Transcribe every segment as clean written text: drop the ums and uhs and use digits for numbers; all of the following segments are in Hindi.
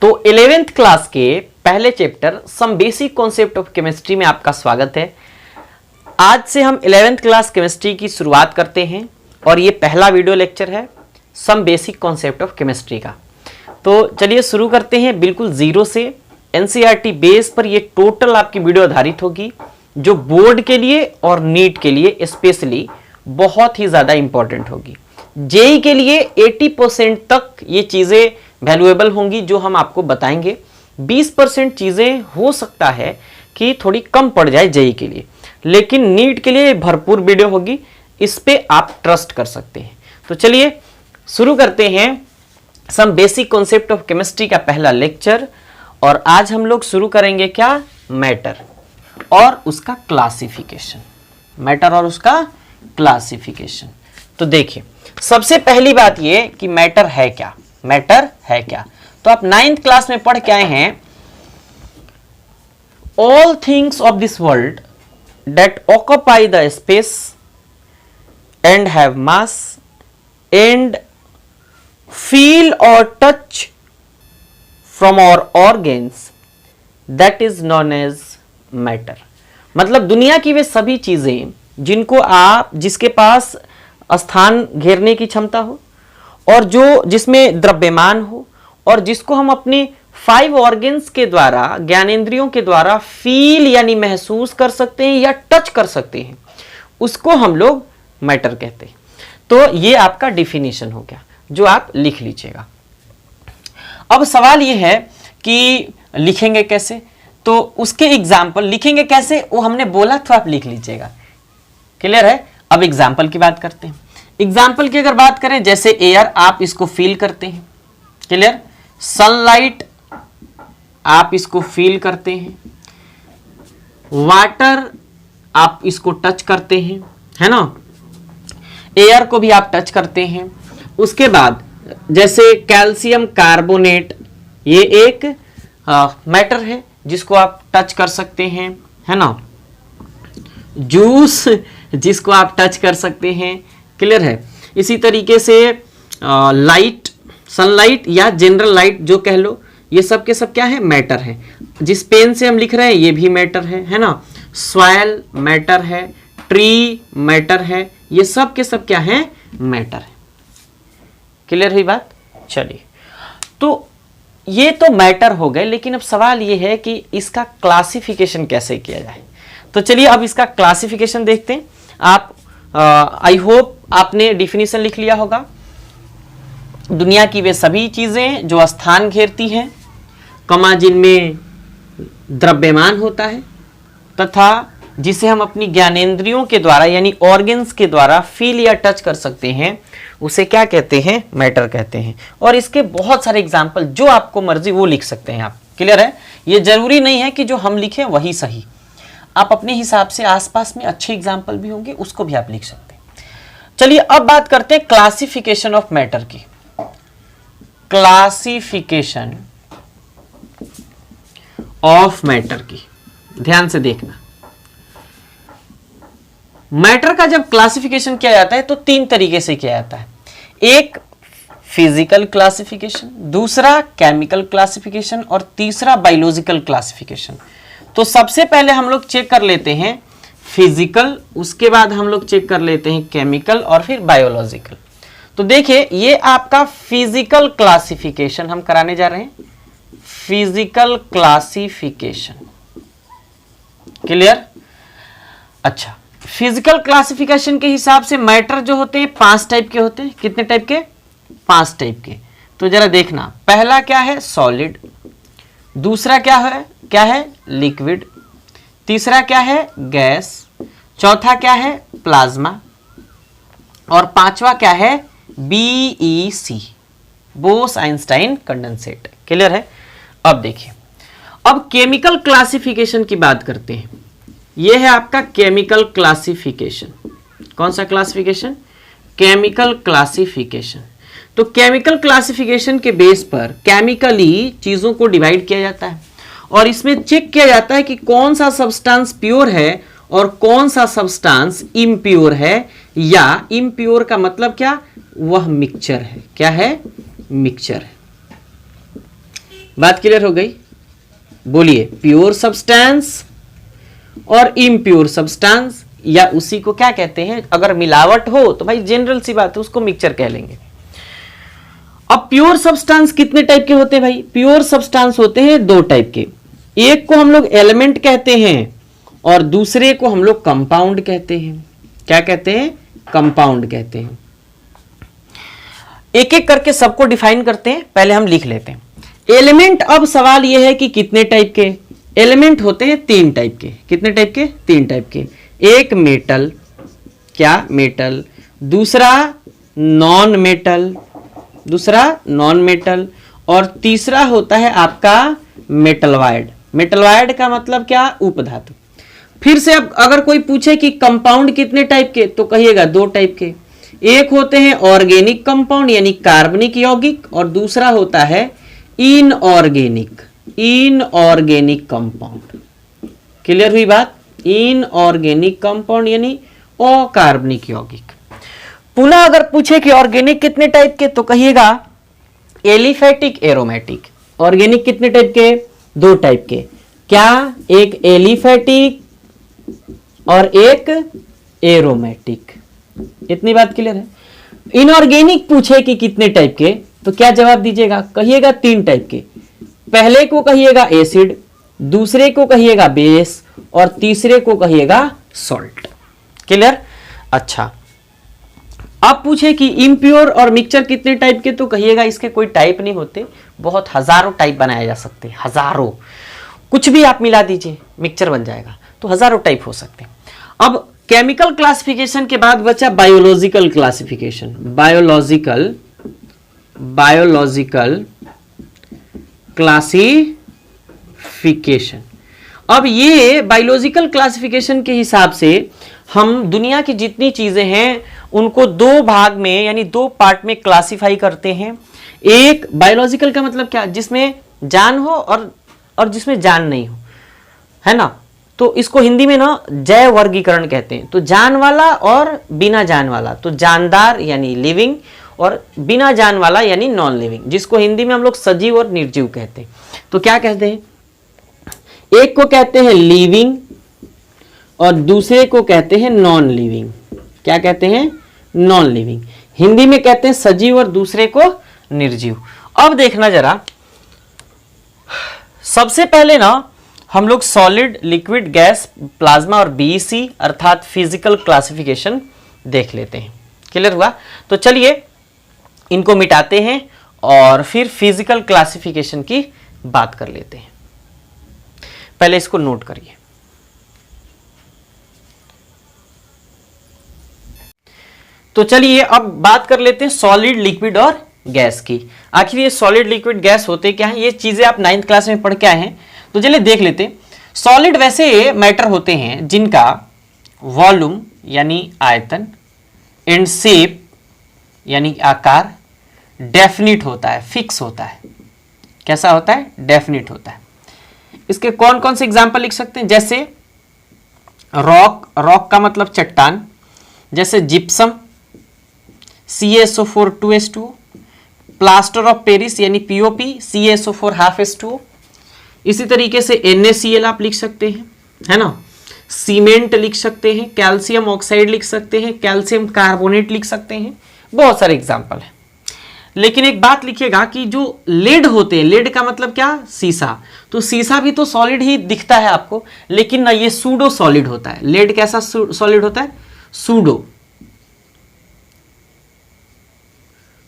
तो 11th क्लास के पहले chapter some basic concept of chemistry में आपका स्वागत है। आज से हम 11th क्लास केमिस्ट्री की शुरुआत करते हैं और ये पहला वीडियो लेक्चर है some basic concept of chemistry का। तो चलिए शुरू करते हैं बिल्कुल जीरो से। एनसीईआरटी बेस पर ये टोटल आपकी वीडियो आधारित होगी जो बोर्ड के लिए और नीट के लिए स्पेशली बहुत ही ज़्यादा इंपॉर्टेंट होगी। जेई के लिए 80% तक ये चीज़ें वैल्यूएबल होंगी जो हम आपको बताएंगे। 20% चीज़ें हो सकता है कि थोड़ी कम पड़ जाए जेई के लिए, लेकिन नीट के लिए भरपूर वीडियो होगी, इस पे आप ट्रस्ट कर सकते हैं। तो चलिए शुरू करते हैं some basic concept of chemistry का पहला लेक्चर। और आज हम लोग शुरू करेंगे क्या, मैटर और उसका क्लासिफिकेशन। मैटर और उसका क्लासिफिकेशन। तो देखिए सबसे पहली बात ये कि मैटर है क्या। मैटर है क्या, तो आप 9th क्लास में पढ़ के आए हैं, all things of this world that occupy the space and have mass and feel और touch from our organs that is known as matter. मतलब दुनिया की वे सभी चीजें जिनको आप जिसके पास स्थान घेरने की क्षमता हो और जो जिसमें द्रव्यमान हो और जिसको हम अपने 5 ऑर्गन्स के द्वारा, ज्ञानेंद्रियों के द्वारा फील यानी महसूस कर सकते हैं या टच कर सकते हैं, उसको हम लोग मैटर कहते हैं। तो ये आपका डिफिनीशन हो गया जो आप लिख लीजिएगा। अब सवाल ये है कि लिखेंगे कैसे, तो उसके एग्जाम्पल लिखेंगे कैसे वो हमने बोला तो आप लिख लीजिएगा। क्लियर है। अब एग्जाम्पल की बात करते हैं। एग्जाम्पल की अगर बात करें, जैसे एयर आप इसको फील करते हैं, क्लियर। सनलाइट आप इसको फील करते हैं, वाटर आप इसको टच करते हैं, है ना, एयर को भी आप टच करते हैं। उसके बाद जैसे कैल्शियम कार्बोनेट, ये एक मैटर है जिसको आप टच कर सकते हैं, है ना। जूस जिसको आप टच कर सकते हैं, क्लियर है। इसी तरीके से लाइट, सनलाइट या जनरल लाइट जो कह लो, ये सब के सब क्या है, मैटर है। जिस पेन से हम लिख रहे हैं ये भी मैटर है ना। सॉइल मैटर है, ट्री मैटर है, ये सब के सब क्या है, मैटर है। क्लियर हुई बात। चलिए तो ये तो मैटर हो गए, लेकिन अब सवाल ये है कि इसका क्लासिफिकेशन कैसे किया जाए। तो चलिए अब इसका क्लासिफिकेशन देखते हैं। आप आई होप आपने डिफिनीशन लिख लिया होगा। दुनिया की वे सभी चीजें जो स्थान घेरती हैं, कमा जिनमें द्रव्यमान होता है तथा जिसे हम अपनी ज्ञानेंद्रियों के द्वारा यानी ऑर्गन्स के द्वारा फील या टच कर सकते हैं, उसे क्या कहते हैं, मैटर कहते हैं। और इसके बहुत सारे एग्जाम्पल जो आपको मर्जी वो लिख सकते हैं आप। क्लियर है। ये जरूरी नहीं है कि जो हम लिखें वही सही, आप अपने हिसाब से आसपास में अच्छे एग्जाम्पल भी होंगे उसको भी आप लिख सकते हैं। चलिए अब बात करते हैं क्लासिफिकेशन ऑफ मैटर की। क्लासिफिकेशन ऑफ मैटर की ध्यान से देखना। मैटर का जब क्लासिफिकेशन किया जाता है तो 3 तरीके से किया जाता है। एक फिजिकल क्लासिफिकेशन, दूसरा केमिकल क्लासिफिकेशन और तीसरा बायोलॉजिकल क्लासिफिकेशन। तो सबसे पहले हम लोग चेक कर लेते हैं फिजिकल, उसके बाद हम लोग चेक कर लेते हैं केमिकल और फिर बायोलॉजिकल। तो देखिए ये आपका फिजिकल क्लासिफिकेशन हम कराने जा रहे हैं। Physical classification, clear. अच्छा, फिजिकल क्लासिफिकेशन के हिसाब से मैटर जो होते हैं 5 टाइप के होते हैं। कितने टाइप के, 5 टाइप के। तो जरा देखना, पहला क्या है, सॉलिड। दूसरा क्या है लिक्विड। तीसरा क्या है, गैस। चौथा क्या है, प्लाज्मा। और पांचवा क्या है, BEC, बोस-आइंस्टाइन कंडेंसेट। क्लियर है। अब देखिए, अब केमिकल क्लासिफिकेशन की बात करते हैं। यह है आपका केमिकल क्लासिफिकेशन। कौन सा क्लासिफिकेशन, केमिकल क्लासिफिकेशन। तो केमिकल क्लासिफिकेशन के बेस पर केमिकली चीजों को डिवाइड किया जाता है और इसमें चेक किया जाता है कि कौन सा सब्सटेंस प्योर है और कौन सा सब्सटेंस इम्प्योर है, या इम्प्योर का मतलब क्या, वह मिक्सचर है। क्या है, मिक्सचर है। बात क्लियर हो गई? बोलिए, प्योर सब्सटेंस और इम्प्योर सब्सटेंस, या उसी को क्या कहते हैं, अगर मिलावट हो तो भाई जनरल सी बात है, उसको मिक्सचर कह लेंगे। अब प्योर सब्सटेंस कितने टाइप के होते हैं भाई? प्योर सब्सटेंस होते हैं दो टाइप के, एक को हम लोग एलिमेंट कहते हैं और दूसरे को हम लोग कंपाउंड कहते हैं। क्या कहते हैं? कंपाउंड कहते हैं। एक एक करके सबको डिफाइन करते हैं, पहले हम लिख लेते हैं। एलिमेंट, अब सवाल यह है कि कितने टाइप के एलिमेंट होते हैं? तीन टाइप के। कितने टाइप के? तीन टाइप के। एक मेटल, क्या मेटल, दूसरा नॉन मेटल, और तीसरा होता है आपका मेटलवाइड। मेटलवाइड का मतलब क्या? उपधातु। फिर से अब अगर कोई पूछे कि कंपाउंड कितने टाइप के, तो कहिएगा दो टाइप के। एक होते हैं ऑर्गेनिक कंपाउंड यानी कार्बनिक यौगिक, और दूसरा होता है इनऑर्गेनिक कंपाउंड। क्लियर हुई बात? इनऑर्गेनिक कंपाउंड यानी अकार्बनिक यौगिक। पुनः अगर पूछे कि ऑर्गेनिक कितने टाइप के, तो कहिएगा एलिफेटिक, एरोमेटिक। ऑर्गेनिक कितने टाइप के? दो टाइप के। क्या? एक एलिफेटिक और एक एरोमेटिक। इतनी बात क्लियर है? इनऑर्गेनिक पूछे कि कितने टाइप के, तो क्या जवाब दीजिएगा? कहिएगा तीन टाइप के। पहले को कहिएगा एसिड, दूसरे को कहिएगा बेस, और तीसरे को कहिएगा सॉल्ट। क्लियर? अच्छा, अब पूछे कि इम्प्योर और मिक्सचर कितने टाइप के, तो कहिएगा इसके कोई टाइप नहीं होते, बहुत हजारों टाइप बनाए जा सकते हैं। हजारों, कुछ भी आप मिला दीजिए मिक्सचर बन जाएगा, तो हजारों टाइप हो सकते हैं। अब केमिकल क्लासिफिकेशन के बाद बचा बायोलॉजिकल क्लासिफिकेशन। Biological classification. अब ये बायोलॉजिकल क्लासिफिकेशन के हिसाब से हम दुनिया की जितनी चीजें हैं उनको दो भाग में यानी दो पार्ट में क्लासिफाई करते हैं। एक बायोलॉजिकल का मतलब क्या? जिसमें जान हो और जिसमें जान नहीं हो, है ना। तो इसको हिंदी में ना जैव वर्गीकरण कहते हैं। तो जान वाला और बिना जान वाला, तो जानदार यानी लिविंग और बिना जान वाला यानी नॉन लिविंग, जिसको हिंदी में हम लोग सजीव और निर्जीव कहते हैं। तो क्या कहते हैं? एक को कहते हैं लिविंग और दूसरे को कहते हैं नॉन लिविंग। क्या कहते हैं? Non living. हिंदी में कहते हैं सजीव और दूसरे को निर्जीव। अब देखना जरा, सबसे पहले ना हम लोग सॉलिड, लिक्विड, गैस, प्लाज्मा और बीईसी अर्थात फिजिकल क्लासिफिकेशन देख लेते हैं। क्लियर हुआ? तो चलिए इनको मिटाते हैं और फिर फिजिकल क्लासिफिकेशन की बात कर लेते हैं। पहले इसको नोट करिए। तो चलिए अब बात कर लेते हैं सॉलिड, लिक्विड और गैस की। आखिर ये सॉलिड, लिक्विड, गैस होते क्या हैं? ये चीजें आप 9th क्लास में पढ़ के आए हैं, तो चलिए देख लेते हैं। सॉलिड वैसे मैटर होते हैं जिनका वॉल्यूम यानी आयतन, एंड शेप यानी आकार डेफिनिट होता है, फिक्स होता है। कैसा होता है? डेफिनिट होता है। इसके कौन कौन से एग्जाम्पल लिख सकते हैं? जैसे रॉक का मतलब चट्टान, जैसे gypsum, CaSO4 2H2, plaster of Paris यानी POP, CaSO4 ½ H2O। इसी तरीके से NaCl आप लिख सकते हैं, है ना। सीमेंट लिख सकते हैं, कैल्शियम ऑक्साइड लिख सकते हैं, कैल्शियम कार्बोनेट लिख सकते हैं। बहुत सारे एग्जाम्पल हैं। लेकिन एक बात लिखिएगा कि जो लेड होते हैं, लेड का मतलब क्या? सीसा। तो सीसा भी तो सॉलिड ही दिखता है आपको, लेकिन ना ये सूडो सॉलिड होता है। लेड कैसा सॉलिड होता है?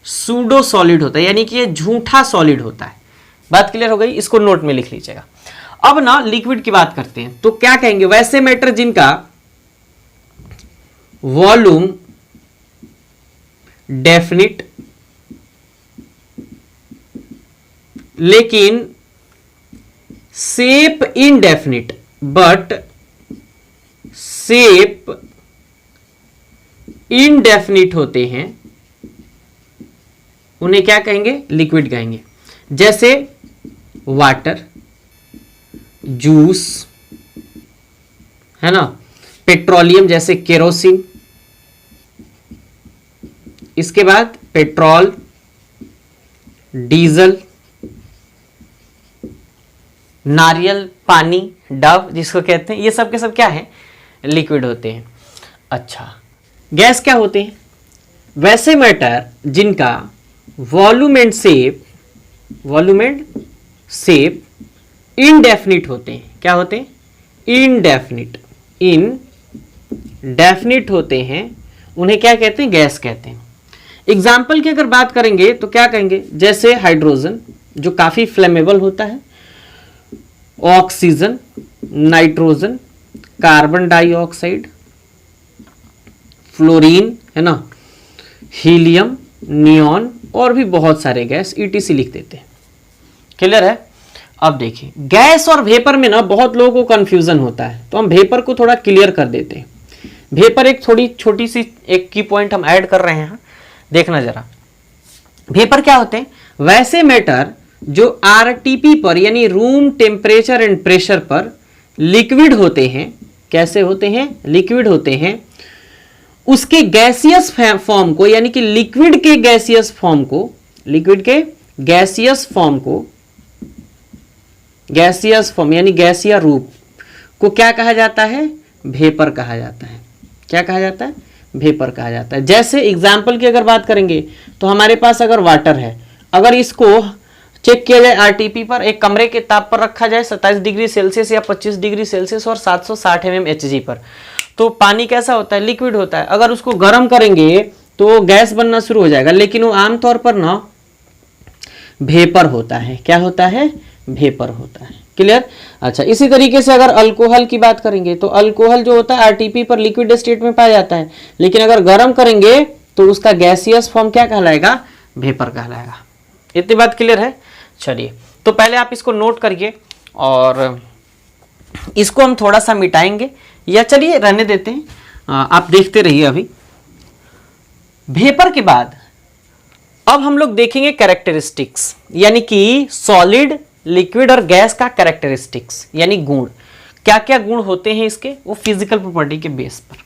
सूडो सॉलिड होता है, यानी कि ये झूठा सॉलिड होता है। बात क्लियर हो गई? इसको नोट में लिख लीजिएगा। अब ना लिक्विड की बात करते हैं, तो क्या कहेंगे? वैसे मैटर जिनका वॉल्यूम डेफिनिट लेकिन shape indefinite, but shape indefinite होते हैं, उन्हें क्या कहेंगे? लिक्विड कहेंगे। जैसे वाटर, जूस, है ना, पेट्रोलियम जैसे केरोसिन, इसके बाद पेट्रोल, डीजल, नारियल पानी, डव जिसको कहते हैं, ये सब के सब क्या है, लिक्विड होते हैं। अच्छा, गैस क्या होते हैं, वैसे मैटर जिनका वॉल्यूम एंड शेप इनडेफिनिट होते हैं। क्या होते हैं, इनडेफिनिट होते हैं, उन्हें क्या कहते हैं, गैस कहते हैं। एग्जाम्पल की अगर बात करेंगे तो क्या कहेंगे, जैसे हाइड्रोजन जो काफी फ्लेमेबल होता है, oxygen, nitrogen, carbon dioxide, fluorine, है ना, हीलियम, नियॉन और भी बहुत सारे गैस ईटीसी लिख देते हैं। क्लियर है। अब देखिए गैस और वेपर में ना बहुत लोगों को कंफ्यूजन होता है, तो हम वेपर को थोड़ा क्लियर कर देते हैं। वेपर एक थोड़ी छोटी सी एक की पॉइंट हम ऐड कर रहे हैं, देखना जरा। वेपर क्या होते हैं, वैसे मैटर जो आरटीपी पर यानी रूम टेम्परेचर एंड प्रेशर पर लिक्विड होते हैं। कैसे होते हैं, लिक्विड होते हैं। उसके गैसियस फॉर्म को यानी कि लिक्विड के गैसियस फॉर्म को, गैसियस फॉर्म यानी गैसीय रूप को क्या कहा जाता है, वेपर कहा जाता है। क्या कहा जाता है, वेपर कहा जाता है। जैसे एग्जाम्पल की अगर बात करेंगे तो हमारे पास अगर वाटर है, अगर इसको चेक किया जाए आरटीपी पर, एक कमरे के ताप पर रखा जाए 27 डिग्री सेल्सियस या 25 डिग्री सेल्सियस और 760 mmHg पर, तो पानी कैसा होता है, लिक्विड होता है। अगर उसको गर्म करेंगे तो गैस बनना शुरू हो जाएगा, लेकिन वो आमतौर पर ना वेपर होता है। क्या होता है, वेपर होता है। क्लियर। अच्छा, इसी तरीके से अगर अल्कोहल की बात करेंगे तो अल्कोहल जो होता है आरटीपी पर लिक्विड स्टेट में पाया जाता है, लेकिन अगर गर्म करेंगे तो उसका गैसियस फॉर्म क्या कहलाएगा, वेपर कहलाएगा। इतनी बात क्लियर है। चलिए, तो पहले आप इसको नोट करिए और इसको हम थोड़ा सा मिटाएंगे, या चलिए रहने देते हैं, आप देखते रहिए। अभी वेपर के बाद अब हम लोग देखेंगे कैरेक्टरिस्टिक्स, यानी कि सॉलिड, लिक्विड और गैस का कैरेक्टरिस्टिक्स यानी गुण। क्या क्या गुण होते हैं इसके, वो फिजिकल प्रॉपर्टी के बेस पर।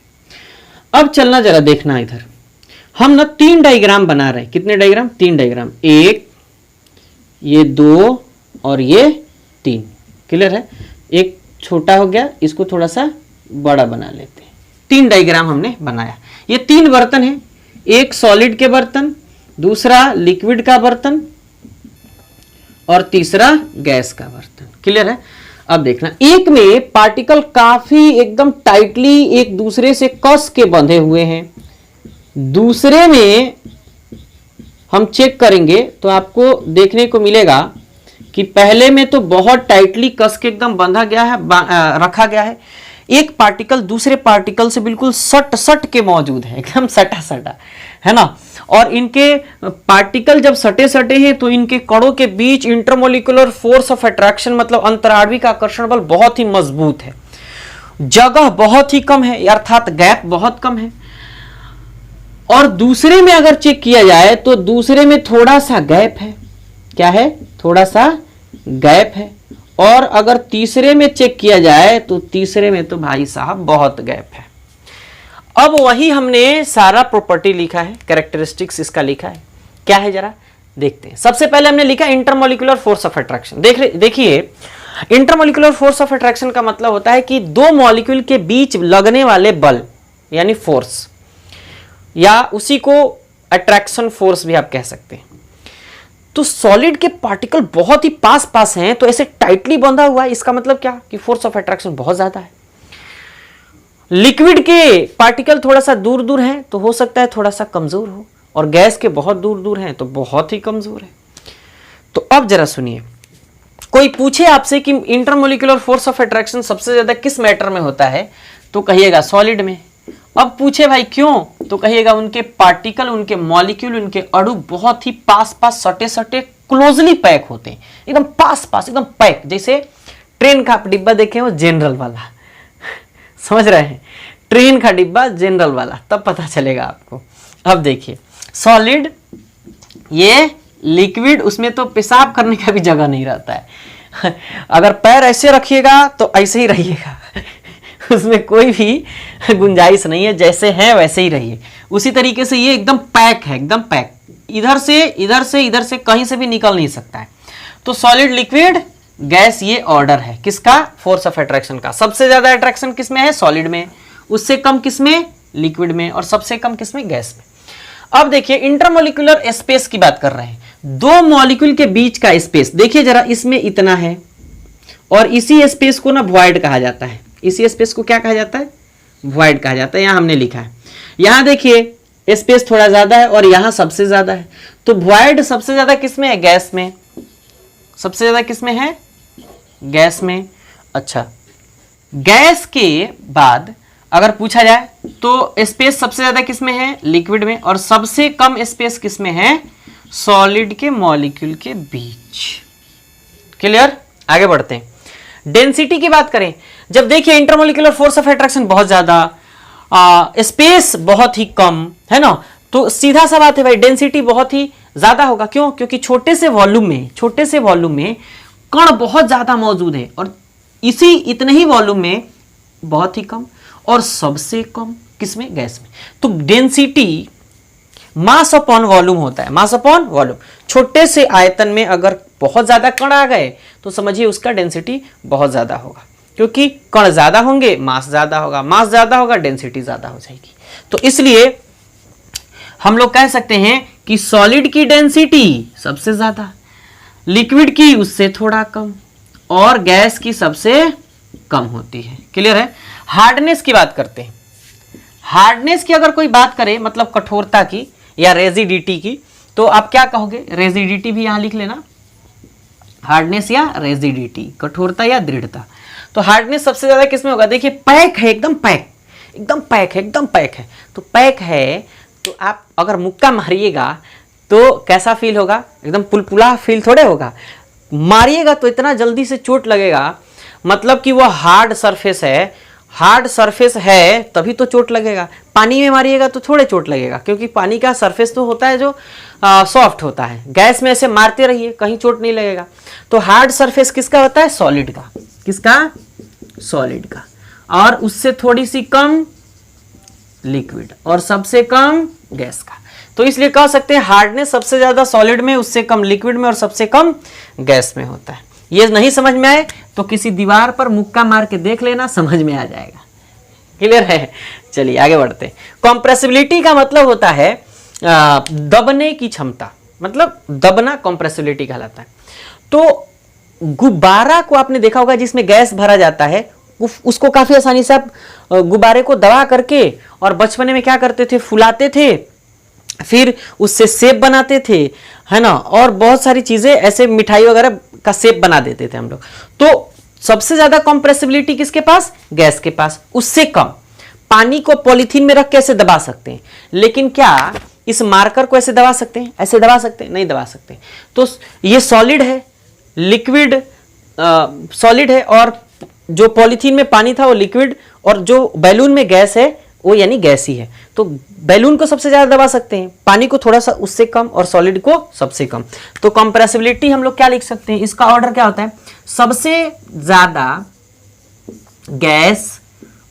अब चलना जरा देखना, इधर हम ना 3 डायग्राम बना रहे हैं। कितने डायग्राम, 3 डायग्राम, एक, ये 2 और ये 3। क्लियर है। एक छोटा हो गया, इसको थोड़ा सा बड़ा बना लेते हैं। 3 डायग्राम हमने बनाया। ये 3 बर्तन है, एक सॉलिड के बर्तन, दूसरा लिक्विड का बर्तन और तीसरा गैस का बर्तन। क्लियर है। अब देखना, एक में पार्टिकल काफी एकदम टाइटली एक दूसरे से कस के बंधे हुए हैं, दूसरे में हम चेक करेंगे तो आपको देखने को मिलेगा कि पहले में तो बहुत टाइटली कस के एकदम बंधा गया है, रखा गया है। एक पार्टिकल दूसरे पार्टिकल से बिल्कुल सट के मौजूद है, एकदम सटा है ना। और इनके पार्टिकल जब सटे हैं तो इनके कणों के बीच इंटरमोलिकुलर फोर्स ऑफ अट्रैक्शन मतलब अंतराणविक आकर्षण बल बहुत ही मजबूत है, जगह बहुत ही कम है, अर्थात गैप बहुत कम है। और दूसरे में अगर चेक किया जाए तो दूसरे में थोड़ा सा गैप है। क्या है, थोड़ा सा गैप है। और अगर तीसरे में चेक किया जाए तो तीसरे में तो भाई साहब बहुत गैप है। अब वही हमने सारा प्रॉपर्टी लिखा है, कैरेक्टरिस्टिक्स इसका लिखा है। क्या है जरा देखते हैं। सबसे पहले हमने लिखा इंटरमोलिकुलर फोर्स ऑफ अट्रैक्शन। देखिए इंटरमोलिकुलर फोर्स ऑफ अट्रैक्शन का मतलब होता है कि 2 मॉलिक्यूल के बीच लगने वाले बल यानी फोर्स, या उसी को अट्रैक्शन फोर्स भी आप कह सकते हैं। तो सॉलिड के पार्टिकल बहुत ही पास हैं, तो ऐसे टाइटली बंधा हुआ है, इसका मतलब क्या कि फोर्स ऑफ अट्रैक्शन बहुत ज्यादा है। लिक्विड के पार्टिकल थोड़ा सा दूर हैं तो हो सकता है थोड़ा सा कमजोर हो, और गैस के बहुत दूर हैं तो बहुत ही कमजोर है। तो अब जरा सुनिए, कोई पूछे आपसे कि इंटरमोलिकुलर फोर्स ऑफ अट्रैक्शन सबसे ज्यादा किस मैटर में होता है, तो कहिएगा सॉलिड में। अब पूछे भाई क्यों, तो कहिएगा उनके पार्टिकल, उनके मॉलिक्यूल, उनके अणु बहुत ही पास सटे क्लोजली पैक होते हैं, एकदम पास एकदम पैक। जैसे ट्रेन का आप डिब्बा देखे हो जनरल वाला, समझ रहे हैं, ट्रेन का डिब्बा जनरल वाला, तब पता चलेगा आपको। अब देखिए सॉलिड, ये लिक्विड, उसमें तो पेशाब करने का भी जगह नहीं रहता है। अगर पैर ऐसे रखिएगा तो ऐसे ही रहिएगा, उसमें कोई भी गुंजाइश नहीं है, जैसे है वैसे ही रहिए। उसी तरीके से ये एकदम पैक है, एकदम पैक, इधर से कहीं से भी निकल नहीं सकता है। तो सॉलिड, लिक्विड, गैस, ये ऑर्डर है किसका, फोर्स ऑफ अट्रैक्शन का। सबसे ज्यादा अट्रैक्शन किसमें है, सॉलिड में, उससे कम किसमें, लिक्विड में, और सबसे कम किसमें, गैस में। अब देखिए इंटरमोलिकुलर स्पेस की बात कर रहे हैं, दो मॉलिक्यूल के बीच का स्पेस। देखिए जरा, इसमें इतना है और इसी स्पेस को ना वॉइड कहा जाता है। इसी स्पेस को क्या कहा जाता है, वॉइड कहा जाता है। यहां हमने लिखा है, यहां देखिए स्पेस थोड़ा ज्यादा है और यहां सबसे ज्यादा है, तो वॉइड सबसे ज्यादा किसमें है, गैस में। सबसे ज्यादा किसमें है, गैस में। अच्छा, गैस के बाद अगर पूछा जाए तो स्पेस सबसे ज्यादा किसमें है, लिक्विड में, और सबसे कम स्पेस किसमें है, सॉलिड के मॉलिक्यूल के बीच। क्लियर, आगे बढ़ते हैं। डेंसिटी की बात करें, जब देखिए इंटरमोलिकुलर फोर्स ऑफ अट्रैक्शन बहुत ज्यादा, स्पेस बहुत ही कम है ना, तो सीधा सा बात है भाई, डेंसिटी बहुत ही ज्यादा होगा। क्यों, क्योंकि छोटे से वॉल्यूम में कण बहुत ज्यादा मौजूद है, और इसी इतने ही वॉल्यूम में बहुत ही कम, और सबसे कम किसमें, गैस में। तो डेंसिटी मास अपॉन वॉल्यूम होता है, मास अपॉन वॉल्यूम। छोटे से आयतन में अगर बहुत ज्यादा कण आ गए तो समझिए उसका डेंसिटी बहुत ज्यादा होगा, क्योंकि कण ज्यादा होंगे, मास ज्यादा होगा, मास ज्यादा होगा, डेंसिटी ज्यादा हो जाएगी। तो इसलिए हम लोग कह सकते हैं कि सॉलिड की डेंसिटी सबसे ज्यादा, लिक्विड की उससे थोड़ा कम, और गैस की सबसे कम होती है। क्लियर है। हार्डनेस की बात करते हैं। हार्डनेस की अगर कोई बात करे, मतलब कठोरता की या रेजिडिटी की, तो आप क्या कहोगे, रेजिडिटी भी यहां लिख लेना, हार्डनेस या रेजिडिटी, कठोरता या दृढ़ता। तो हार्डनेस सबसे ज्यादा किसमें होगा, देखिए पैक है, एकदम पैक है। तो पैक है तो आप अगर मुक्का मारिएगा तो कैसा फील होगा, एकदम पुलपुला फील थोड़े होगा। मारिएगा तो इतना जल्दी से चोट लगेगा, मतलब कि वो हार्ड सरफेस है तभी तो चोट लगेगा। पानी में मारिएगा तो थोड़े चोट लगेगा, क्योंकि पानी का सरफेस तो होता है जो सॉफ्ट होता है। गैस में ऐसे मारते रहिए, कहीं चोट नहीं लगेगा। तो हार्ड सरफेस किसका होता है, सॉलिड का। किसका, सॉलिड का, और उससे थोड़ी सी कम लिक्विड, और सबसे कम गैस का। तो इसलिए कह सकते हैं हार्डनेस सबसे ज्यादा सॉलिड में, उससे कम लिक्विड में, और सबसे कम गैस में होता है। ये नहीं समझ में आए तो किसी दीवार पर मुक्का मार के देख लेना, समझ में आ जाएगा। क्लियर है। चलिए आगे बढ़ते हैं। कॉम्प्रेसिबिलिटी का मतलब होता है दबने की क्षमता, मतलब दबना कॉम्प्रेसिबिलिटी कहलाता है। तो गुब्बारा को आपने देखा होगा जिसमें गैस भरा जाता है, उसको काफी आसानी से आप गुब्बारे को दबा करके, और बचपन में क्या करते थे, फुलाते थे, फिर उससे सेप बनाते थे, है ना, और बहुत सारी चीजें ऐसे मिठाई वगैरह का सेप बना देते थे हम लोग। तो सबसे ज्यादा कंप्रेसिबिलिटी किसके पास, गैस के पास। उससे कम पानी को पॉलीथीन में रख के ऐसे दबा सकते हैं, लेकिन क्या इस मार्कर को ऐसे दबा सकते हैं, ऐसे दबा सकते हैं, नहीं दबा सकते। तो ये सॉलिड है, लिक्विड सॉलिड है, और जो पॉलीथीन में पानी था वो लिक्विड, और जो बैलून में गैस है वो यानी गैस ही है। तो बैलून को सबसे ज्यादा दबा सकते हैं, पानी को थोड़ा सा उससे कम, और सॉलिड को सबसे कम। तो कंप्रेसिबिलिटी हम लोग क्या लिख सकते हैं, इसका ऑर्डर क्या होता है, सबसे ज्यादा गैस,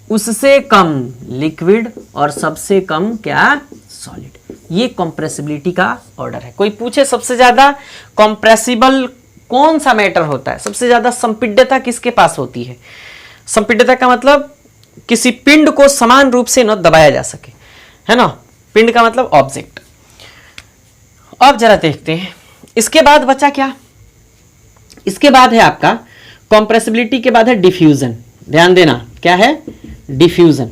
उससे कम लिक्विड, और सबसे कम क्या, सॉलिड। ये कंप्रेसिबिलिटी का ऑर्डर है। कोई पूछे सबसे ज्यादा कंप्रेसिबल कौन सा मैटर होता है, सबसे ज्यादा संपीड्यता किसके पास होती है। संपीड्यता का मतलब किसी पिंड को समान रूप से न दबाया जा सके, है ना। पिंड का मतलब ऑब्जेक्ट। अब जरा देखते हैं इसके बाद बचा क्या, इसके बाद है आपका कंप्रेसिबिलिटी के बाद है डिफ्यूजन। ध्यान देना, क्या है, डिफ्यूजन।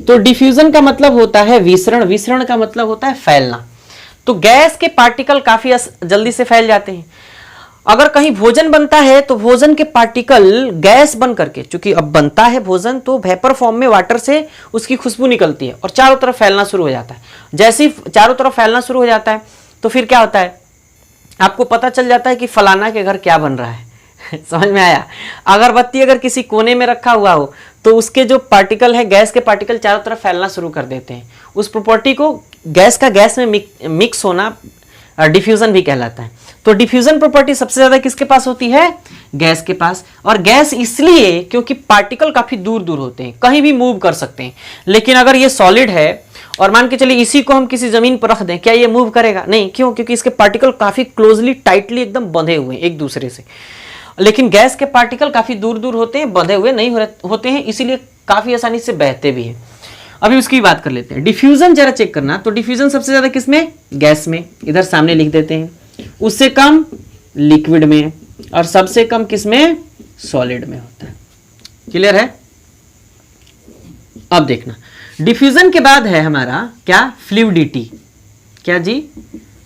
तो डिफ्यूजन का मतलब होता है विसरण, विसरण का मतलब होता है फैलना। तो गैस के पार्टिकल काफी जल्दी से फैल जाते हैं। अगर कहीं भोजन बनता है तो भोजन के पार्टिकल गैस बन करके, चूंकि अब बनता है भोजन तो वेपर फॉर्म में वाटर से उसकी खुशबू निकलती है और चारों तरफ फैलना शुरू हो जाता है। जैसे ही चारों तरफ फैलना शुरू हो जाता है तो फिर क्या होता है, आपको पता चल जाता है कि फलाना के घर क्या बन रहा है। समझ में आया। अगरबत्ती अगर किसी कोने में रखा हुआ हो तो उसके जो पार्टिकल है, गैस के पार्टिकल चारों तरफ फैलना शुरू कर देते हैं। उस प्रॉपर्टी को गैस का गैस में मिक्स होना डिफ्यूजन भी कहलाता है। तो डिफ्यूजन प्रॉपर्टी सबसे ज्यादा किसके पास होती है, गैस के पास। और गैस इसलिए क्योंकि पार्टिकल काफी दूर दूर होते हैं, कहीं भी मूव कर सकते हैं। लेकिन अगर ये सॉलिड है और मान के चलिए इसी को हम किसी जमीन पर रख दें, क्या ये मूव करेगा? नहीं। क्यों? क्योंकि इसके पार्टिकल काफी क्लोजली टाइटली एकदम बंधे हुए हैं एक दूसरे से। लेकिन गैस के पार्टिकल काफी दूर दूर होते हैं, बंधे हुए नहीं होते हैं, इसीलिए काफी आसानी से बहते भी हैं। अभी उसकी बात कर लेते हैं। डिफ्यूजन जरा चेक करना, तो डिफ्यूजन सबसे ज्यादा किसमें? गैस में, इधर सामने लिख देते हैं। उससे कम लिक्विड में, और सबसे कम किसमें? सॉलिड में होता है। क्लियर है? अब देखना, डिफ्यूजन के बाद है हमारा क्या? फ्लूइडिटी। क्या जी?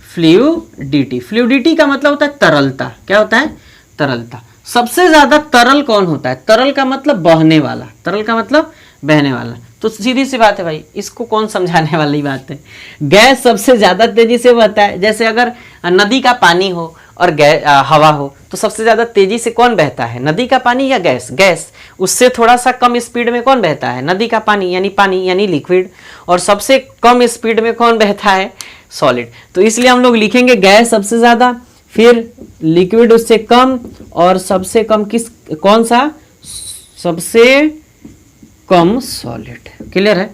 फ्लूइडिटी। फ्लूइडिटी का मतलब होता है तरलता। क्या होता है? तरलता। सबसे ज्यादा तरल कौन होता है? तरल का मतलब बहने वाला, तरल का मतलब बहने वाला। तो सीधी सी बात है भाई, इसको कौन समझाने वाली बात है? गैस सबसे ज्यादा तेजी से बहता है। जैसे अगर नदी का पानी हो और हवा हो, तो सबसे ज्यादा तेजी से कौन बहता है? नदी का पानी या गैस? गैस। उससे थोड़ा सा कम स्पीड में कौन बहता है? नदी का पानी यानी लिक्विड। और सबसे कम स्पीड में कौन बहता है? सॉलिड। तो इसलिए हम लोग लिखेंगे गैस सबसे ज्यादा, फिर लिक्विड उससे कम, और सबसे कम कौन सा? सबसे कम सॉलिड। क्लियर है?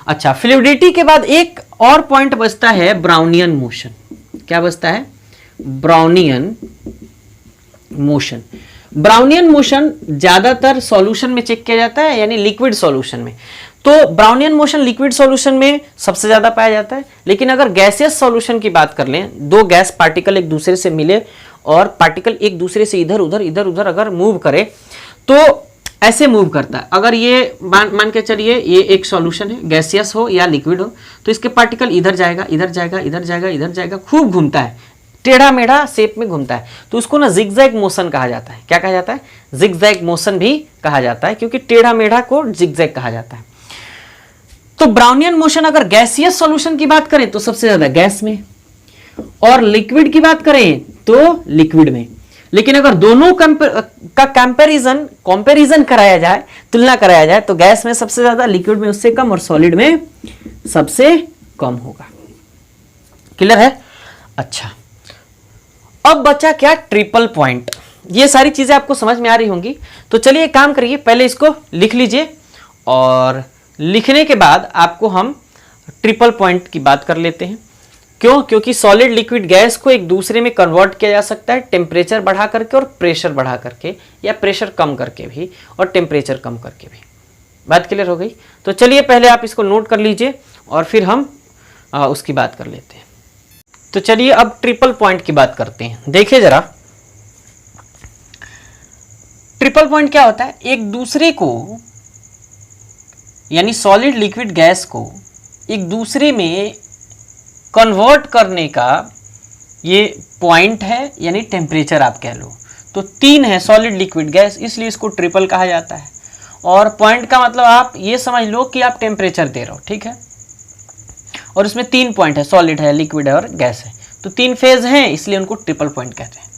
अच्छा, फ्लूइडिटी के बाद एक और पॉइंट बचता है, ब्राउनियन मोशन। क्या बचता है? Brownian motion. ब्राउनियन मोशन ज्यादातर सॉल्यूशन में चेक किया जाता है, यानी लिक्विड सॉल्यूशन में। तो ब्राउनियन मोशन लिक्विड सॉल्यूशन में सबसे ज्यादा पाया जाता है। लेकिन अगर गैसियस सॉल्यूशन की बात कर लें, दो गैस पार्टिकल एक दूसरे से मिले और पार्टिकल एक दूसरे से इधर उधर अगर मूव करे, तो ऐसे मूव करता है। अगर ये मान के चलिए ये एक सॉल्यूशन है, गैसियस हो या लिक्विड हो, तो इसके पार्टिकल इधर जाएगा, इधर जाएगा, इधर जाएगा, इधर जाएगा, खूब घूमता है, टेढ़ा मेढ़ा शेप में घूमता है। तो उसको ना जिगजैग मोशन कहा जाता है। क्या कहा जाता है? जिगजैग मोशन भी कहा जाता है, क्योंकि टेढ़ा मेढ़ा को जिगजैग कहा जाता है। तो ब्राउनियन मोशन अगर गैसियस सॉल्यूशन की बात करें तो सबसे ज्यादा गैस में, और लिक्विड की बात करें तो लिक्विड में। लेकिन अगर दोनों का कंपैरिजन कराया जाए, तुलना कराया जाए, तो गैस में सबसे ज्यादा, लिक्विड में उससे कम, और सॉलिड में सबसे कम होगा। क्लियर है? अच्छा, अब बचा क्या? Triple point. ये सारी चीजें आपको समझ में आ रही होंगी। तो चलिए एक काम करिए, पहले इसको लिख लीजिए, और लिखने के बाद आपको हम ट्रिपल पॉइंट की बात कर लेते हैं। क्यों? क्योंकि सॉलिड, लिक्विड, गैस को एक दूसरे में कन्वर्ट किया जा सकता है, टेम्परेचर बढ़ा करके और प्रेशर बढ़ा करके, या प्रेशर कम करके भी और टेम्परेचर कम करके भी। बात क्लियर हो गई? तो चलिए पहले आप इसको नोट कर लीजिए, और फिर हम उसकी बात कर लेते हैं। तो चलिए अब ट्रिपल पॉइंट की बात करते हैं। देखिए जरा, ट्रिपल पॉइंट क्या होता है? एक दूसरे को, यानी सॉलिड, लिक्विड, गैस को एक दूसरे में कन्वर्ट करने का ये पॉइंट है, यानी टेम्परेचर आप कह लो। तो 3 है, सॉलिड, लिक्विड, गैस, इसलिए इसको ट्रिपल कहा जाता है। और पॉइंट का मतलब आप ये समझ लो कि आप टेम्परेचर दे रहे हो, ठीक है? और उसमें 3 पॉइंट है, सॉलिड है, लिक्विड है और गैस है। तो 3 फेज हैं, इसलिए उनको ट्रिपल पॉइंट कहते हैं।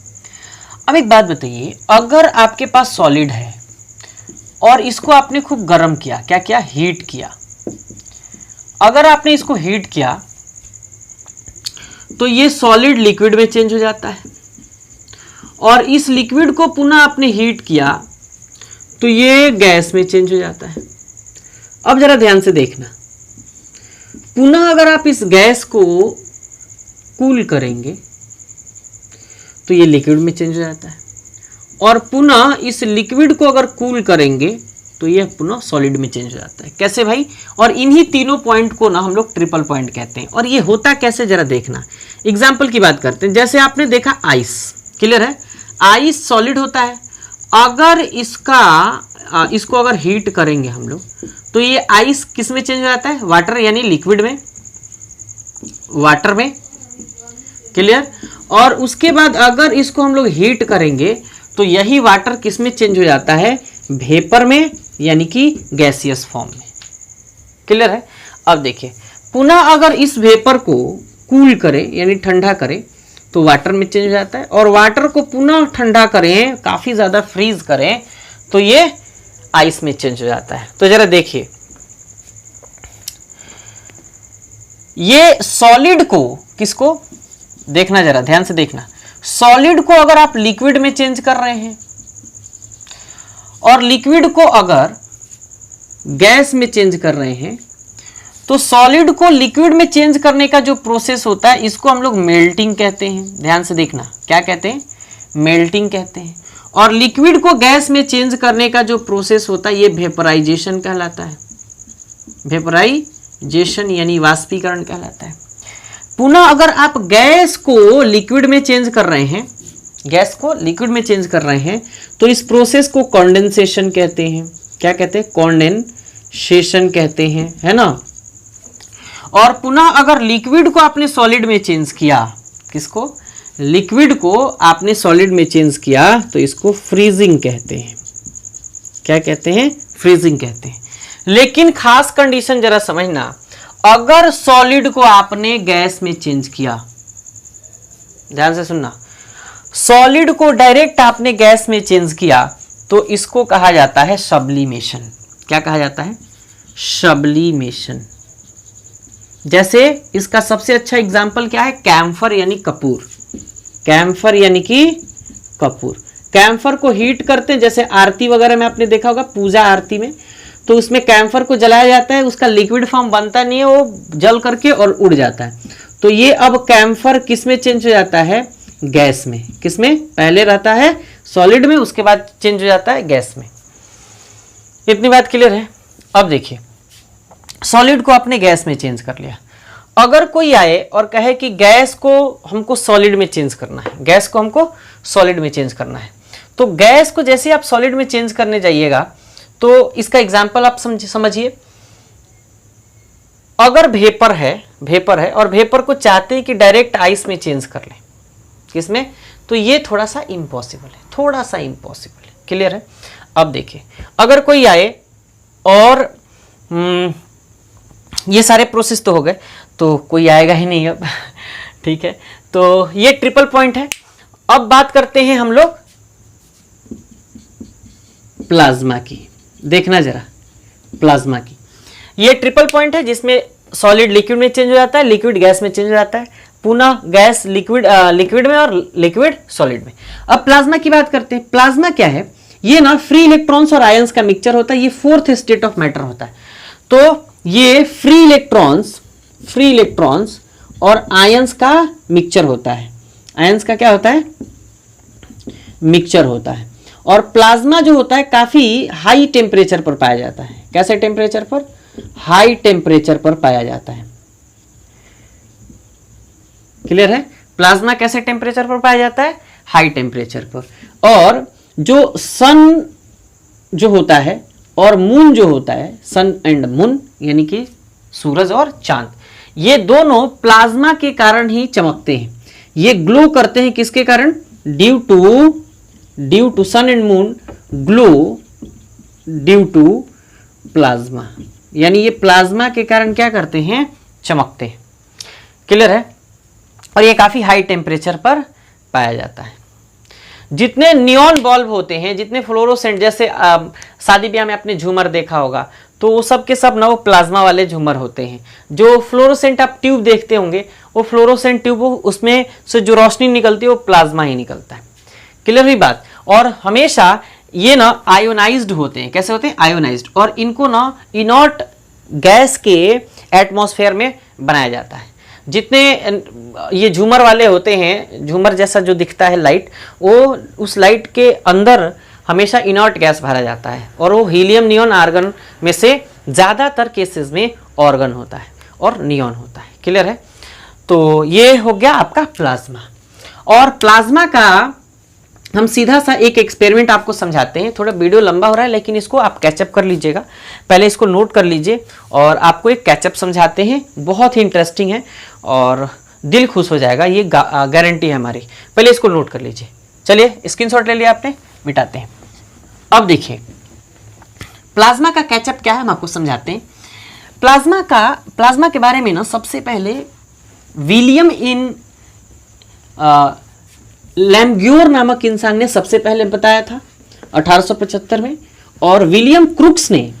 अब एक बात बताइए, अगर आपके पास सॉलिड है और इसको आपने खूब गर्म किया, क्या किया? हीट किया। अगर आपने इसको हीट किया तो ये सॉलिड लिक्विड में चेंज हो जाता है, और इस लिक्विड को पुनः आपने हीट किया तो ये गैस में चेंज हो जाता है। अब जरा ध्यान से देखना, पुनः अगर आप इस गैस को कूल करेंगे तो ये लिक्विड में चेंज हो जाता है, और पुनः इस लिक्विड को अगर कूल करेंगे तो ये पुनः सॉलिड में चेंज हो जाता है। कैसे भाई? और इन्हीं तीनों पॉइंट को ना हम लोग ट्रिपल पॉइंट कहते हैं। और ये होता कैसे, जरा देखना। एग्जाम्पल की बात करते हैं। जैसे आपने देखा आइस, क्लियर है? आइस सॉलिड होता है। अगर इसको अगर हीट करेंगे हम लोग तो ये आइस किस में चेंज हो जाता है? वाटर, यानी लिक्विड में, वाटर में। क्लियर? और उसके बाद अगर इसको हम लोग हीट करेंगे तो यही वाटर किस में चेंज हो जाता है? वेपर में, यानी कि गैसियस फॉर्म में। क्लियर है? अब देखिए, पुनः अगर इस वेपर को कूल करें, यानी ठंडा करें, तो वाटर में चेंज हो जाता है, और वाटर को पुनः ठंडा करें, काफी ज्यादा फ्रीज करें, तो ये आइस में चेंज हो जाता है। तो जरा देखिए, ये सॉलिड को, किसको देखना, जरा ध्यान से देखना, सॉलिड को अगर आप लिक्विड में चेंज कर रहे हैं और लिक्विड को अगर गैस में चेंज कर रहे हैं, तो सॉलिड को लिक्विड में चेंज करने का जो प्रोसेस होता है इसको हम लोग मेल्टिंग कहते हैं। ध्यान से देखना, क्या कहते हैं? मेल्टिंग कहते हैं। और लिक्विड को गैस में चेंज करने का जो प्रोसेस होता है ये वेपराइजेशन कहलाता है। वेपराइजेशन यानी वाष्पीकरण कहलाता है। पुनः अगर आप गैस को लिक्विड में चेंज कर रहे हैं, गैस को लिक्विड में चेंज कर रहे हैं, तो इस प्रोसेस को कंडेंसेशन कहते हैं। क्या कहते हैं? कंडेंसेशन कहते हैं, है ना। और पुनः अगर लिक्विड को आपने सॉलिड में चेंज किया, किसको? लिक्विड को आपने सॉलिड में चेंज किया, तो इसको फ्रीजिंग कहते हैं। क्या कहते हैं? फ्रीजिंग कहते हैं। लेकिन खास कंडीशन जरा समझना, अगर सॉलिड को आपने गैस में चेंज किया, ध्यान से सुनना, सॉलिड को डायरेक्ट आपने गैस में चेंज किया तो इसको कहा जाता है सब्लिमेशन। क्या कहा जाता है? सब्लिमेशन। जैसे इसका सबसे अच्छा एग्जाम्पल क्या है? कैम्फर यानी कपूर। कैम्फर यानी कि कपूर। कैम्फर को हीट करते हैं, जैसे आरती वगैरह में आपने देखा होगा, पूजा आरती में, तो उसमें कैम्फर को जलाया जाता है, उसका लिक्विड फॉर्म बनता नहीं है, वो जल करके और उड़ जाता है। तो ये अब कैम्फर किस में चेंज हो जाता है? गैस में। किस में? पहले रहता है सॉलिड में, उसके बाद चेंज हो जाता है गैस में। इतनी बात क्लियर है? अब देखिए, सॉलिड को आपने गैस में चेंज कर लिया। अगर कोई आए और कहे कि गैस को हमको सॉलिड में चेंज करना है, गैस को हमको सॉलिड में चेंज करना है, तो गैस को जैसे आप सॉलिड में चेंज करने जाइएगा, तो इसका एग्जाम्पल आप समझिए। अगर वेपर है और वेपर को चाहते हैं कि डायरेक्ट आइस में चेंज कर लें, किसमें? तो ये थोड़ा सा इम्पॉसिबल है, थोड़ा सा इम्पॉसिबल है। क्लियर है? अब देखिए, अगर कोई आए और ये सारे प्रोसेस तो हो गए, तो कोई आएगा ही नहीं अब ठीक है, तो ये ट्रिपल पॉइंट है। अब बात करते हैं हम लोग प्लाज्मा की। देखना जरा प्लाज्मा की, ये ट्रिपल पॉइंट है जिसमें सॉलिड लिक्विड में चेंज हो जाता है, लिक्विड गैस में चेंज हो जाता है, पुनः गैस लिक्विड में और लिक्विड सॉलिड में। अब प्लाज्मा की बात करते हैं। प्लाज्मा क्या है? ये ना फ्री इलेक्ट्रॉन्स और आयंस का मिक्सचर होता है, ये फोर्थ स्टेट ऑफ मैटर होता है। तो ये फ्री इलेक्ट्रॉन्स और आयंस का मिक्सचर होता है। आयंस का क्या होता है? मिक्सचर होता है। और प्लाज्मा जो होता है काफी हाई टेम्परेचर पर पाया जाता है। कैसे टेम्परेचर पर? हाई टेम्परेचर पर पाया जाता है। क्लियर है? प्लाज्मा कैसे टेम्परेचर पर पाया जाता है? हाई टेम्परेचर पर। और जो सन जो होता है और मून जो होता है, सन एंड मून यानी कि सूरज और चांद, ये दोनों प्लाज्मा के कारण ही चमकते हैं। ये ग्लो करते हैं किसके कारण? Due to sun and moon glow due to plasma, यानी ये प्लाज्मा के कारण क्या करते हैं? चमकते हैं। क्लियर है? और ये काफी हाई टेम्परेचर पर पाया जाता है। जितने नियॉन बल्ब होते हैं, जितने फ्लोरोसेंट, जैसे शादी ब्याह में आपने झूमर देखा होगा, तो वो सब के सब ना वो प्लाज्मा वाले झूमर होते हैं। जो फ्लोरोसेंट आप ट्यूब देखते होंगे, वो फ्लोरोसेंट ट्यूब, उसमें से जो रोशनी निकलती है वो प्लाज्मा ही निकलता है। क्लियर हुई बात? और हमेशा ये ना आयोनाइज्ड होते हैं। कैसे होते हैं? आयोनाइज्ड। और इनको ना इनॉट गैस के एटमॉस्फेयर में बनाया जाता है। जितने ये झूमर वाले होते हैं, झूमर जैसा जो दिखता है लाइट, वो उस लाइट के अंदर हमेशा इनॉट गैस भरा जाता है, और वो हीलियम नियॉन आर्गन में से ज़्यादातर केसेस में ऑर्गन होता है और नियॉन होता है। क्लियर है? तो ये हो गया आपका प्लाज्मा। और प्लाज्मा का हम सीधा सा एक एक्सपेरिमेंट आपको समझाते हैं। थोड़ा वीडियो लंबा हो रहा है, लेकिन इसको आप कैचअप कर लीजिएगा। पहले इसको नोट कर लीजिए और आपको एक कैचअप समझाते हैं, बहुत ही इंटरेस्टिंग है और दिल खुश हो जाएगा, ये गारंटी है हमारी। पहले इसको नोट कर लीजिए। चलिए स्क्रीनशॉट ले लिया आपने, मिटाते हैं। अब देखिए प्लाज्मा का कैचअप क्या है, हम आपको समझाते हैं। प्लाज्मा के बारे में ना सबसे पहले विलियम इन लैम्ग्योर नामक इंसान ने सबसे पहले बताया था 1875 में, और विलियम क्रुक्स ने,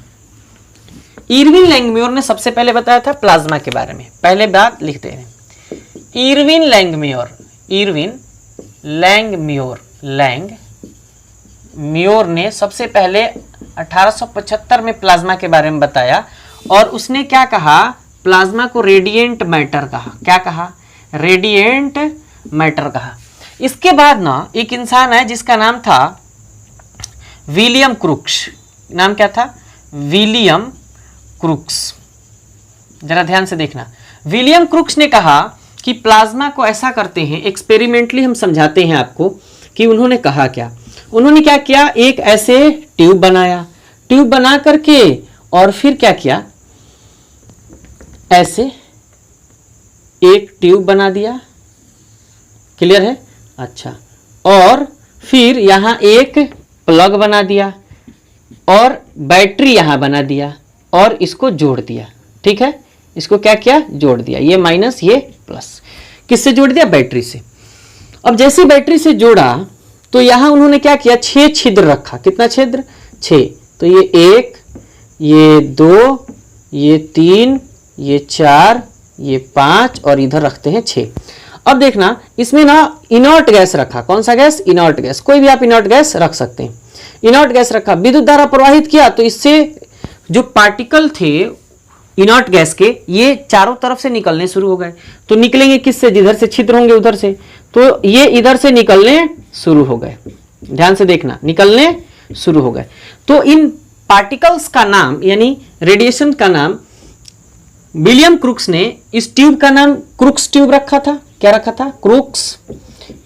इरविन लैंगम्योर ने सबसे पहले बताया था प्लाज्मा के बारे में। पहले बात लिखते हैं, इरविन लैंगम्योर ने सबसे पहले 1875 में प्लाज्मा के बारे में बताया, और उसने क्या कहा? प्लाज्मा को रेडिएंट मैटर कहा। क्या कहा? रेडिएंट मैटर कहा। इसके बाद ना एक इंसान है जिसका नाम था विलियम क्रुक्स, नाम क्या था? William crooks. जरा ध्यान से देखना, विलियम क्रुक्स ने कहा कि प्लाज्मा को ऐसा करते हैं, एक्सपेरिमेंटली हम समझाते हैं आपको कि उन्होंने कहा क्या। उन्होंने क्या किया, एक ऐसे ट्यूब बनाया, ट्यूब बना करके और फिर क्या किया, ऐसे एक ट्यूब बना दिया, क्लियर है? अच्छा, और फिर यहां एक प्लग बना दिया और बैटरी यहां बना दिया और इसको जोड़ दिया, ठीक है? इसको क्या किया, जोड़ दिया, ये माइनस ये प्लस। किससे जोड़ दिया? बैटरी से। अब जैसे बैटरी से जोड़ा तो यहां उन्होंने क्या किया, 6 छिद्र रखा। कितना छिद्र? 6। तो ये 1, ये 2, ये 3, ये 4, ये 5 और इधर रखते हैं 6। अब देखना, इसमें ना इनर्ट गैस रखा। कौन सा गैस? Inert gas. कोई भी आप इनर्ट गैस रख सकते हैं। इनर्ट गैस रखा, विद्युत धारा प्रवाहित किया तो इससे जो पार्टिकल थे इनर्ट गैस के, ये चारों तरफ से निकलने शुरू हो गए। तो निकलेंगे किससे? जिधर से छिद्र होंगे उधर से, तो ये इधर से निकलने शुरू हो गए। ध्यान से देखना, निकलने शुरू हो गए। तो इन पार्टिकल्स का नाम, यानी रेडिएशन का नाम, विलियम क्रुक्स ने इस ट्यूब का नाम क्रुक्स ट्यूब रखा था। क्या रखा था? क्रुक्स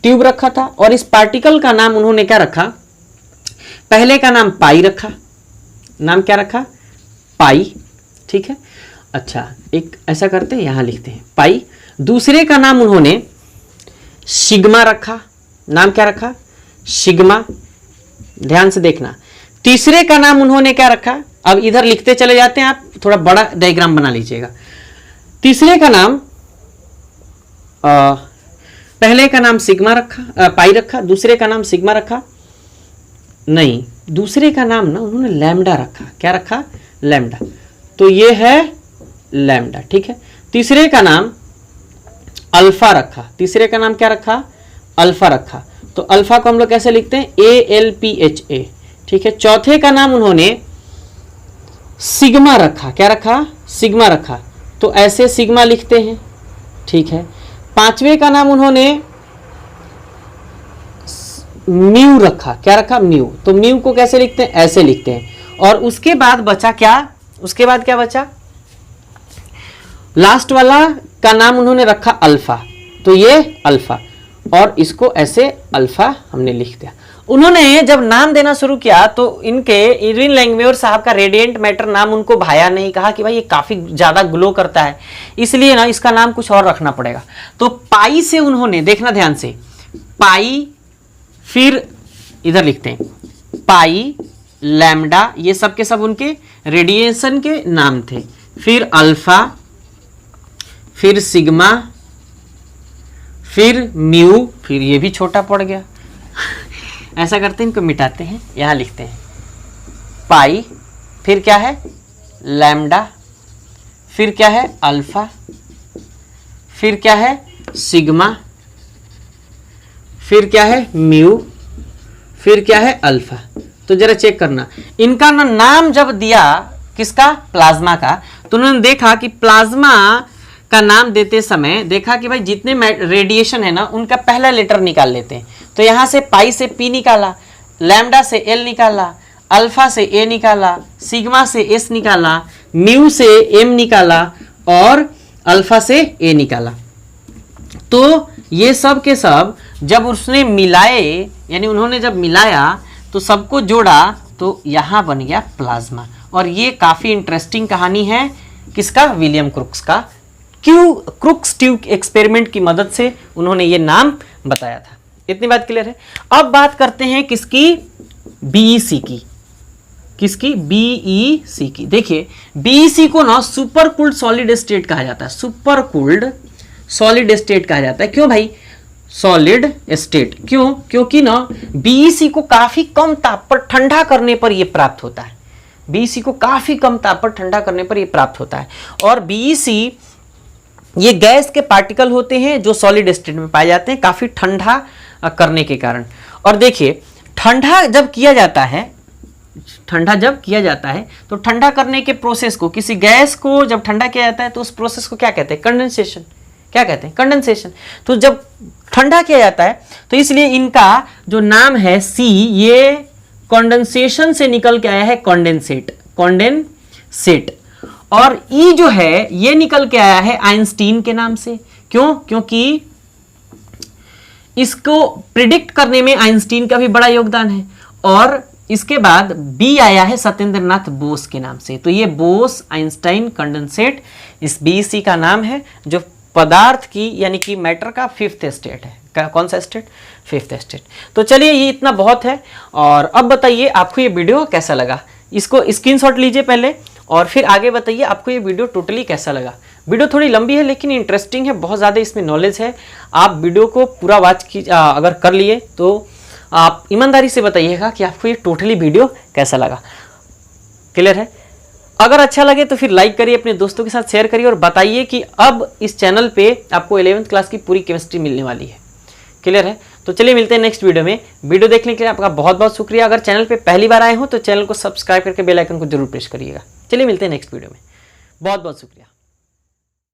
ट्यूब रखा था। और इस पार्टिकल का नाम उन्होंने क्या रखा? पहले का नाम पाई रखा। नाम क्या रखा? पाई, ठीक है? अच्छा, एक ऐसा करते हैं, यहां लिखते हैं पाई। दूसरे का नाम उन्होंने सिग्मा रखा। नाम क्या रखा? सिग्मा। ध्यान से देखना। तीसरे का नाम उन्होंने क्या रखा? अब इधर लिखते चले जाते हैं, आप थोड़ा बड़ा डायग्राम बना लीजिएगा। तीसरे का नाम पहले का नाम सिग्मा रखा, पाई रखा। दूसरे का नाम सिग्मा रखा नहीं, दूसरे का नाम ना उन्होंने लैम्डा रखा। क्या रखा? लैम्डा। तो ये है लैम्डा, ठीक है? तीसरे का नाम अल्फा रखा। तीसरे का नाम क्या रखा? अल्फा रखा। तो अल्फा को हम लोग कैसे लिखते हैं? ALPHA, ठीक है? चौथे का नाम उन्होंने सिग्मा रखा। क्या रखा? सिग्मा रखा। तो ऐसे सिग्मा लिखते हैं, ठीक है? पांचवे का नाम उन्होंने म्यू रखा। क्या रखा? म्यू। तो म्यू को कैसे लिखते हैं? ऐसे लिखते हैं। और उसके बाद बचा क्या? उसके बाद क्या बचा? लास्ट वाला का नाम उन्होंने रखा अल्फा। तो ये अल्फा, और इसको ऐसे अल्फा हमने लिख दिया। उन्होंने जब नाम देना शुरू किया तो इनके इरविन लैंगम्योर साहब का रेडिएंट मैटर नाम उनको भाया नहीं। कहा कि भाई ये काफी ज्यादा ग्लो करता है, इसलिए ना इसका नाम कुछ और रखना पड़ेगा। तो पाई से उन्होंने, देखना ध्यान से, पाई, फिर इधर लिखते हैं पाई, लैम्डा, ये सब के सब उनके रेडिएशन के नाम थे। फिर अल्फा, फिर सिग्मा, फिर म्यू, फिर ये भी छोटा पड़ गया। ऐसा करते हैं, इनको मिटाते हैं, यहां लिखते हैं पाई, फिर क्या है? लैम्डा, फिर क्या है? अल्फा, फिर क्या है? सिग्मा, फिर क्या है? म्यू, फिर क्या है? अल्फा। तो जरा चेक करना, इनका नाम जब दिया किसका? प्लाज्मा का, तो उन्होंने देखा कि प्लाज्मा का नाम देते समय देखा कि भाई जितने रेडिएशन है ना उनका पहला लेटर निकाल लेते हैं। तो यहां से पाई से पी निकाला, लैम्डा से एल निकाला, अल्फा से ए निकाला, सिग्मा से एस निकाला, म्यू से एम निकाला और अल्फा से ए निकाला। तो ये सब के सब जब उसने मिलाए, यानी उन्होंने जब मिलाया तो सबको जोड़ा तो यहां बन गया प्लाज्मा। और ये काफी इंटरेस्टिंग कहानी है किसका? विलियम क्रुक्स का। क्यों? क्रुक्स ट्यूब एक्सपेरिमेंट की मदद से उन्होंने ये नाम बताया था। इतनी बात क्लियर है। अब बात करते हैं किसकी? बीईसी की। किसकी? बीईसी की। देखिए बीईसी को ना सुपर कूल्ड सॉलिड स्टेट कहा जाता है। सुपर कूल्ड सॉलिड स्टेट कहा जाता है। क्यों भाई सॉलिड स्टेट? क्यों? क्योंकि ना बीईसी को काफी कम ताप पर ठंडा करने पर यह प्राप्त होता है। बीईसी को काफी कम ताप पर ठंडा करने पर यह प्राप्त होता है। और बीईसी ये गैस के पार्टिकल होते हैं जो सॉलिड स्टेट में पाए जाते हैं, काफी ठंडा करने के कारण। और देखिए ठंडा जब किया जाता है, ठंडा जब किया जाता है तो ठंडा करने के प्रोसेस को, किसी गैस को जब ठंडा किया जाता है तो उस प्रोसेस को क्या कहते हैं? कंडेंसेशन। क्या कहते हैं? कंडेंसेशन। तो जब ठंडा किया जाता है तो इसलिए इनका जो नाम है सी, ये कंडेंसेशन से निकल के आया है कंडेंसेट, कंडेंसेट। और ई जो है ये निकल के आया है आइंस्टीन के नाम से। क्यों? क्योंकि इसको प्रिडिक्ट करने में आइंस्टीन का भी बड़ा योगदान है। और इसके बाद बी आया है सत्येंद्रनाथ बोस के नाम से। तो ये बोस आइंस्टाइन कंडेंसेट इस बीसी का नाम है, जो पदार्थ की यानी कि मैटर का फिफ्थ स्टेट है। कौन सा स्टेट? Fifth state. तो चलिए ये इतना बहुत है। और अब बताइए आपको ये वीडियो कैसा लगा, इसको स्क्रीनशॉट लीजिए पहले और फिर आगे बताइए आपको ये वीडियो टोटली कैसा लगा। वीडियो थोड़ी लंबी है लेकिन इंटरेस्टिंग है, बहुत ज़्यादा इसमें नॉलेज है। आप वीडियो को पूरा वॉच की अगर कर लिए तो आप ईमानदारी से बताइएगा कि आपको ये टोटली वीडियो कैसा लगा। क्लियर है? अगर अच्छा लगे तो फिर लाइक करिए, अपने दोस्तों के साथ शेयर करिए और बताइए कि अब इस चैनल पे आपको 11th क्लास की पूरी केमिस्ट्री मिलने वाली है। क्लियर है? तो चलिए मिलते हैं नेक्स्ट वीडियो में। वीडियो देखने के लिए आपका बहुत बहुत शुक्रिया। अगर चैनल पे पहली बार आए हो तो चैनल को सब्सक्राइब करके बेल आइकन को जरूर प्रेस करिएगा। चलिए मिलते हैं नेक्स्ट वीडियो में। बहुत बहुत शुक्रिया।